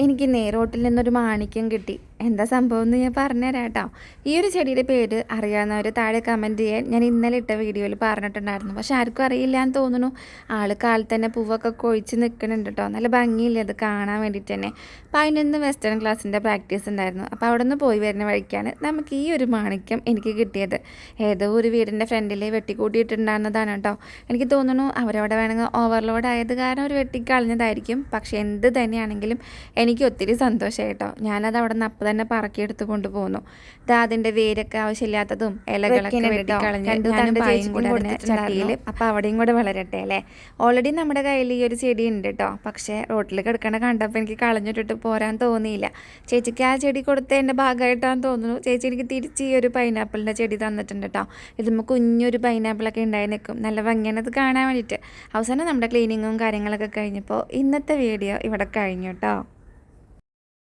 എനിക്കിന്നേ റോട്ടിൽ നിന്നൊരു മാണിക്യം കിട്ടി. എന്താ സംഭവം എന്ന് ഞാൻ പറഞ്ഞുതരാം കേട്ടോ. ഈ ഒരു ചെടിയുടെ പേര് അറിയാവുന്നവർ താഴെ കമൻറ്റ് ചെയ്യാൻ ഞാൻ ഇന്നലെ ഇട്ട വീഡിയോയിൽ പറഞ്ഞിട്ടുണ്ടായിരുന്നു. പക്ഷെ ആർക്കും അറിയില്ല എന്ന് തോന്നുന്നു. ആൾ കാലത്ത് തന്നെ പൂവൊക്കെ കൊഴിച്ച് നിൽക്കുന്നുണ്ട് കേട്ടോ. നല്ല ഭംഗിയില്ലേ അത് കാണാൻ വേണ്ടിയിട്ട് തന്നെ. അപ്പോൾ അതിനൊന്ന് വെസ്റ്റേൺ ക്ലാസ്സിൻ്റെ പ്രാക്ടീസ് ഉണ്ടായിരുന്നു. അപ്പോൾ അവിടെ നിന്ന് പോയി വരുന്ന വഴിക്കാണ് നമുക്ക് ഈ ഒരു മാണിക്യം എനിക്ക് കിട്ടിയത്. ഏതോ ഒരു വീടിൻ്റെ ഫ്രണ്ടിൽ വെട്ടിക്കൂട്ടിയിട്ടുണ്ടായിരുന്നതാണ് കേട്ടോ. എനിക്ക് തോന്നുന്നു അവരവിടെ വേണമെങ്കിൽ ഓവർലോഡ് ആയത് കാരണം ഒരു വെട്ടിക്കളഞ്ഞതായിരിക്കും. പക്ഷേ എന്ത് തന്നെയാണെങ്കിലും എനിക്ക് ഒത്തിരി സന്തോഷമായി കേട്ടോ. ഞാനത് അവിടെ നിന്ന് അപ്പം തന്നെ പറക്കിയെടുത്ത് കൊണ്ടുപോകുന്നു. അതിൻ്റെ വേരൊക്കെ ആവശ്യമില്ലാത്തതും ഇലകളൊക്കെ ചട്ടിയിൽ അപ്പം അവിടെയും കൂടെ വളരട്ടെ അല്ലേ. ഓൾറെഡി നമ്മുടെ കയ്യിൽ ഈ ഒരു ചെടി ഉണ്ട് കേട്ടോ. പക്ഷേ റോട്ടിൽ കിടക്കണ കണ്ടപ്പോൾ എനിക്ക് കളഞ്ഞിട്ടിട്ട് പോരാൻ തോന്നിയില്ല. ചേച്ചിക്ക് ആ ചെടി കൊടുത്തതിൻ്റെ ഭാഗമായിട്ടാന്ന് തോന്നുന്നു. ചേച്ചി എനിക്ക് തിരിച്ച് ഈ ഒരു പൈനാപ്പിളിൻ്റെ ചെടി തന്നിട്ടുണ്ട് കേട്ടോ. ഇതുമ്പോൾ കുഞ്ഞൊരു പൈനാപ്പിളൊക്കെ ഉണ്ടായി നിൽക്കും. നല്ല ഭംഗിയാണ് അത് കാണാൻ വേണ്ടിയിട്ട്. അവസാനം നമ്മുടെ ക്ലീനിങ്ങും കാര്യങ്ങളൊക്കെ കഴിഞ്ഞപ്പോൾ ഇന്നത്തെ വീഡിയോ ഇവിടെ കഴിഞ്ഞു കേട്ടോ.